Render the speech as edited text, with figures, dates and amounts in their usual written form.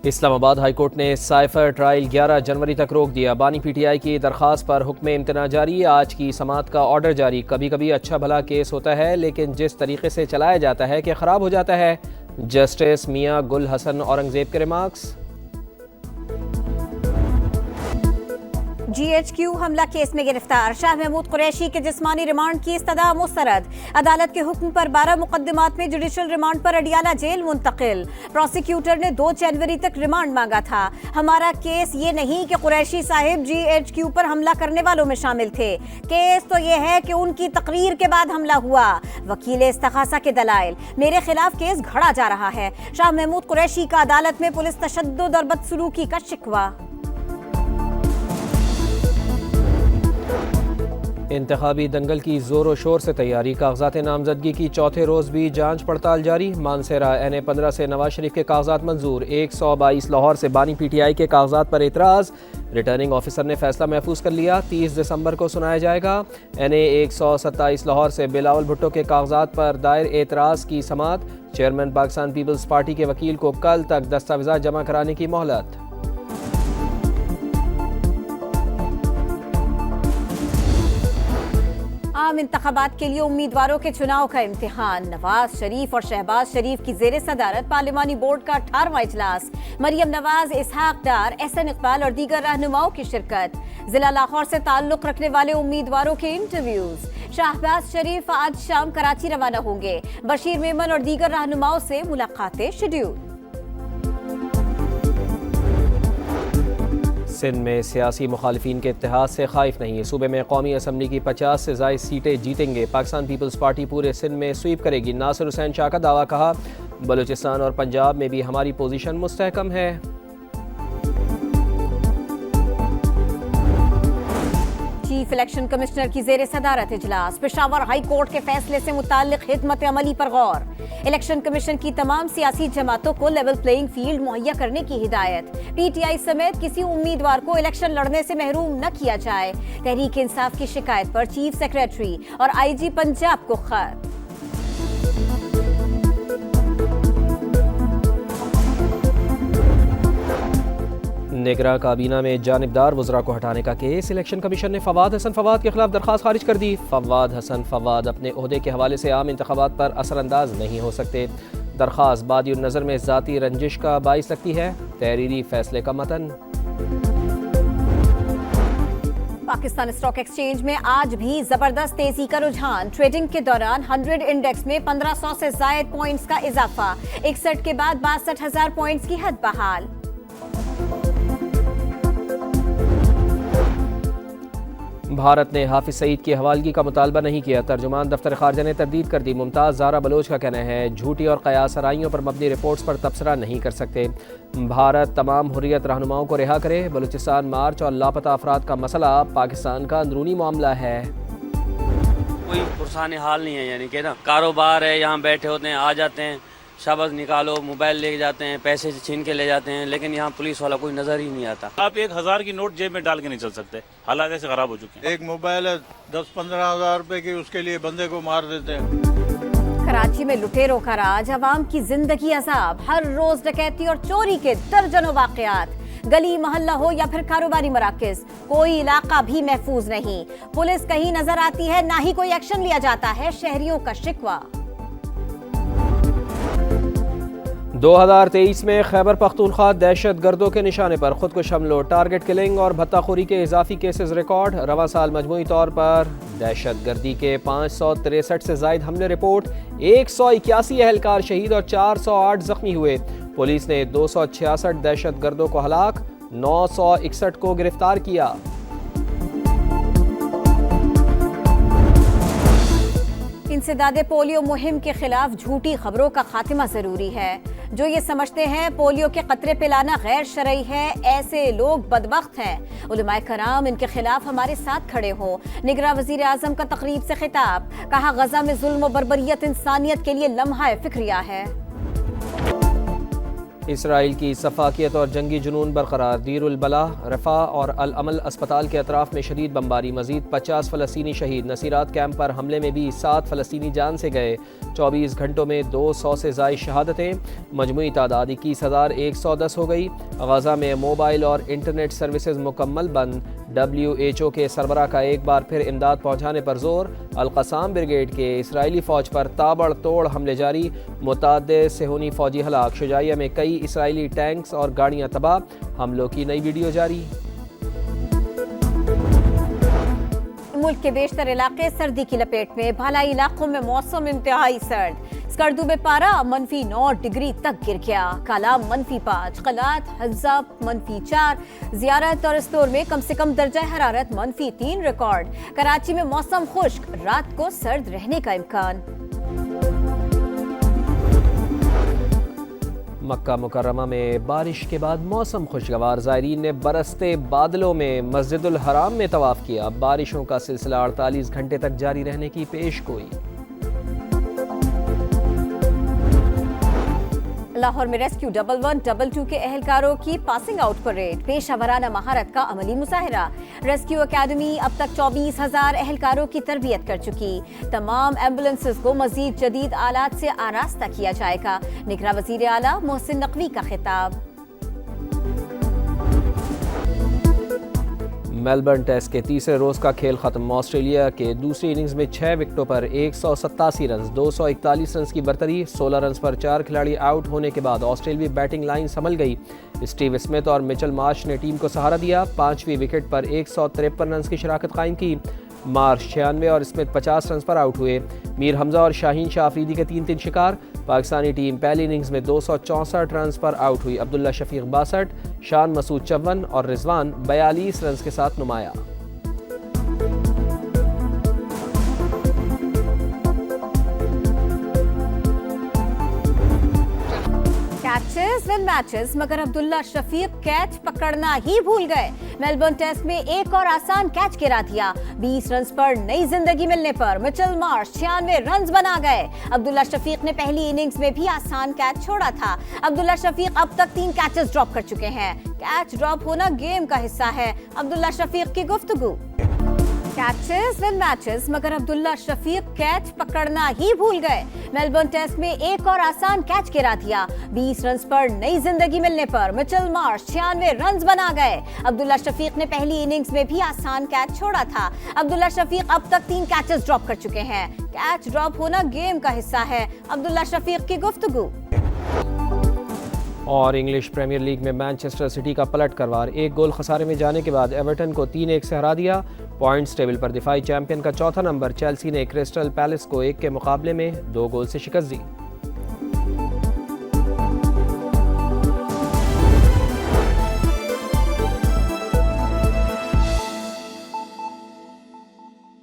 Islamabad high court ने cipher trial 11 जनवरी तक रोक दिया। बानी पीटीआई की दरख्वास्त पर हुक्म इम्तना जारी, आज की समाअत का ऑर्डर जारी। कभी कभी अच्छा भला केस होता है, लेकिन जिस तरीके से चलाया जाता है कि ख़राब हो जाता है। जस्टिस मियां गुल हसन औरंगजेब के रिमार्क्स। GHQ हमला केस में गिरफ्तार शाह महमूद कुरैशी के जिस्मानी रिमांड की इस्तदा मुस्तरद। अदालत के हुक्म पर 12 मुकदमात में जुडिशल रिमांड पर अडियाला जेल मुंतकिल। प्रोसिक्यूटर ने 2 जनवरी तक रिमांड मांगा था। हमारा केस ये नहीं कि कुरैशी साहिब GHQ पर हमला करने वालों में शामिल थे। केस तो ये है कि उनकी तकरीर के बाद हमला हुआ। वकील इस्तग़ासा के दलाइल, मेरे खिलाफ केस घड़ा जा रहा है। शाह महमूद कुरैशी का अदालत में पुलिस तशद्दुद और बदसलूकी का शिकवा। इंतखाबी दंगल की जोर शोर से तैयारी, कागजात नामजदगी की चौथे रोज़ भी जांच पड़ताल जारी। मानसेरा NA-15 से नवाज शरीफ के कागजात मंजूर। 122 लाहौर से बानी PTI के कागजात पर एतराज़, रिटर्निंग ऑफिसर ने फैसला महफूज कर लिया। 30 दिसंबर को सुनाया जाएगा। NA-127 लाहौर से बिलावल भुट्टो के कागजात पर दायर एतराज़ की समाअत। चेयरमैन पाकिस्तान पीपल्स पार्टी के वकील को कल तक दस्तावेज़ात जमा कराने की मोहलत। आम इंतखाबात के लिए उम्मीदवारों के चुनाव का इम्तिहान। नवाज शरीफ और शहबाज शरीफ की जेर सदारत पार्लिमानी बोर्ड का 18वां इजलास। मरियम नवाज, इसहाक डार, SN इकबाल और दीगर रहनुमाओं की शिरकत। जिला लाहौर से ताल्लुक रखने वाले उम्मीदवारों के इंटरव्यूज। शहबाज शरीफ आज शाम कराची रवाना होंगे। बशीर मेमन और दीगर रहनुमाओं से मुलाकातें शेड्यूल। सिंध में सियासी मुखालिफिन के इत्तेहाद से खाइफ नहीं है। सूबे में कौमी असम्बली की 50 से ज़ायद सीटें जीतेंगे। पाकिस्तान पीपल्स पार्टी पूरे सिंध में स्वीप करेगी। नासिर हुसैन शाह का दावा, कहा बलूचिस्तान और पंजाब में भी हमारी पोजीशन मुस्तहकम है। चीफ इलेक्शन कमिश्नर की जेर सदारत इजलास। पेशावर हाई कोर्ट के फैसले से मुताल्लिक हिकमत अमली पर गौर। इलेक्शन कमीशन की तमाम सियासी जमातों को लेवल प्लेइंग फील्ड मुहैया करने की हिदायत। PTI समेत किसी उम्मीदवार को इलेक्शन लड़ने से महरूम न किया जाए। तहरीक इंसाफ की शिकायत पर चीफ सेक्रेटरी और IG पंजाब को खत। निगरां काबीना में जानिबदार वज़रा को हटाने का केस। इलेक्शन कमीशन ने फवाद हसन फवाद के खिलाफ दरख्वास्त खारिज कर दी। फवाद हसन फवाद अपने ओहदे के हवाले से आम इंतखाबात पर असरअंदाज नहीं हो सकते। दरख्वास्त बादी नज़र में ज़ाती रंजिश का बाइस लगती है। तहरीरी फैसले का मतन। पाकिस्तान स्टॉक एक्सचेंज में आज भी जबरदस्त तेजी का रुझान। ट्रेडिंग के दौरान 100 इंडेक्स में 1500 से जायद पॉइंट्स का इजाफा। 61 के बाद 62,000 पॉइंट्स की हद बहाल। भारत ने हाफिज सईद की हवालगी का मुतालबा नहीं किया। तर्जुमान दफ्तर खारजा ने तरदीद कर दी। मुमताज़ ज़ारा बलोच का कहना है झूठी और क़यास आराइयों पर मबनी रिपोर्ट्स पर तबसरा नहीं कर सकते। भारत तमाम हुर्रियत रहनुमाओं को रिहा करे। बलूचिस्तान मार्च और लापता अफराद का मसला पाकिस्तान का अंदरूनी मामला है। कोई पुरसान हाल नहीं है, यानी कि ना कारोबार है, यहाँ बैठे होते हैं, आ जाते हैं, शबज निकालो, मोबाइल लेके जाते हैं, पैसे छीन के ले जाते हैं, लेकिन यहाँ पुलिस वाला कोई नजर ही नहीं आता। आप 1000 की नोट जेब में डाल के नहीं चल सकते, हालात ऐसे खराब हो चुके हैं। एक मोबाइल है 10-15 हजार रुपए की, उसके लिए बंदे को मार देते हैं। कराची में लुटेरों का राज, अवाम की जिंदगी अजाब। हर रोज डकैती और चोरी के दर्जनों वाकयात। गली मोहल्ला हो या फिर कारोबारी मराकज, कोई इलाका भी महफूज नहीं। पुलिस कहीं नजर आती है, ना ही कोई एक्शन लिया जाता है। शहरियों का शिकवा। 2023 में खैबर पख्तूनख्वा दहशत गर्दों के निशाने पर खुदकुश हमलों, टारगेट किलिंग और भत्ताखोरी के इजाफी केसेस रिकॉर्ड। रवां साल मजमूई तौर पर दहशत गर्दी के 563 से जायद हमले रिपोर्ट। 181 एहलकार शहीद और 408 जख्मी हुए। पुलिस ने 266 दहशत गर्दों को हलाक, 961 को गिरफ्तार किया। इंसदादे पोलियो मुहिम के खिलाफ झूठी खबरों का खात्मा जरूरी है। जो ये समझते हैं पोलियो के कतरे पिलाना गैर शरई है, ऐसे लोग बदबख्त हैं। उलमाए कराम इनके खिलाफ हमारे साथ खड़े हों। निगरां वजीर आजम का तकरीब से खिताब, कहा गजा में जुल्म और बर्बरियत इंसानियत के लिए लम्हा फिक्रिया है। इसराइल की सफाकियत और जंगी जुनून बरकरार। दीरुल बलाह, रफ़ा और अल अमल अस्पताल के अतराफ में शदीद बमबारी। मजीद 50 फ़लस्तीनी शहीद। नसीरात कैंप पर हमले में भी 7 फ़लस्तीनी जान से गए। 24 घंटों में 200 से ज़ायद शहादतें। मजमूई तादाद 21,110 हो गई। गज़ा में मोबाइल और इंटरनेट सर्विसेज मुकम्मल बंद। WHO के सरबराह का एक बार फिर इमदाद पहुँचाने पर जोर। अल-क़साम ब्रिगेड के इसराइली फ़ौज पर ताबड़तोड़ हमले जारी। मुतअद्दिद सेहूनी फ़ौजी हलाक। शुजाइया में कई इसराइली टैंक्स और गाड़ियाँ तबाह। हमलों की नई वीडियो जारी। मुल्क के बेशतर इलाके सर्दी की लपेट में। भालाई इलाकों में मौसम इंतहाई सर्द। स्कर्दू में पारा -9 डिग्री तक गिर गया। कालाम -5, कलात हज़ाब -4, ज़ियारत और स्टोर में कम से कम दर्जा हरारत -3 रिकॉर्ड। कराची में मौसम खुश्क, रात को सर्द रहने का इम्कान। मक्का मुकर्रमा में बारिश के बाद मौसम खुशगवार। ज़ायरीन ने बरसते बादलों में मस्जिदुल हराम में तवाफ़ किया। बारिशों का सिलसिला 48 घंटे तक जारी रहने की पेशगोई। लाहौर में रेस्क्यू 11-12 के एहलकारों की पासिंग आउट परेड। पेशा वराना महारत का अमली मुजाहरा। रेस्क्यू अकेडमी अब तक 24,000 एहलकारों की तरबियत कर चुकी। तमाम एम्बुलेंसेज को मजीद जदीद आलात से आरास्ता किया जाएगा। निगरां वज़ीर आला मोहसिन नकवी का खिताब। मेलबर्न टेस्ट के तीसरे रोज़ का खेल खत्म। ऑस्ट्रेलिया के दूसरी इनिंग्स में 6 विकेटों पर 187 रन, 241 रन की बरतरी। 16 रन पर 4 खिलाड़ी आउट होने के बाद ऑस्ट्रेलियावी बैटिंग लाइन संभल गई। स्टीव स्मिथ और मिचेल मार्श ने टीम को सहारा दिया। 5वीं विकेट पर 153 रन की शराकत कायम की। मार्श 96 और स्मिथ 50 रन पर आउट हुए। मीर हमजा और शाहीन शाह अफरीदी के 3-3 शिकार। पाकिस्तानी टीम पहली इनिंग्स में 264 रन पर आउट हुई। अब्दुल्ला शफीक 62, शान मसूद 54 और रिजवान 42 रन के साथ नुमाया। कैचेस विन मैचेस, मगर अब्दुल्ला शफीक कैच पकड़ना ही भूल गए। मेलबर्न टेस्ट में एक और आसान कैच गिरा दिया। 20 रन पर नई जिंदगी मिलने पर मिचेल मार्श 96 रन बना गए। अब्दुल्ला शफीक ने पहली इनिंग्स में भी आसान कैच छोड़ा था। अब्दुल्ला शफीक अब तक 3 कैचेस ड्रॉप कर चुके हैं। कैच ड्रॉप होना गेम का हिस्सा है। अब्दुल्ला शफीक की गुफ्तगू। कैचेस विन मैचेस, मगर अब्दुल्ला शफीक कैच पकड़ना ही भूल गए। मेलबर्न टेस्ट में एक और आसान कैच गिरा दिया। 20 रन पर नई जिंदगी मिलने पर मिचेल मार्श 96 रन बना गए। अब्दुल्ला शफीक ने पहली इनिंग्स में भी आसान कैच छोड़ा था। अब्दुल्ला शफीक अब तक 3 कैचेस ड्रॉप कर चुके हैं। कैच ड्रॉप होना गेम का हिस्सा है। अब्दुल्ला शफीक की गुफ्तगू। और इंग्लिश प्रीमियर लीग में मैनचेस्टर सिटी का पलट करवार। 1 गोल खसारे में जाने के बाद एवर्टन को 3-1 से हरा दिया। पॉइंट्स टेबल पर दिफाई चैंपियन का चौथा नंबर चेल्सी ने क्रिस्टल पैलेस को 1 के मुकाबले में 2 गोल से शिकस्त दी।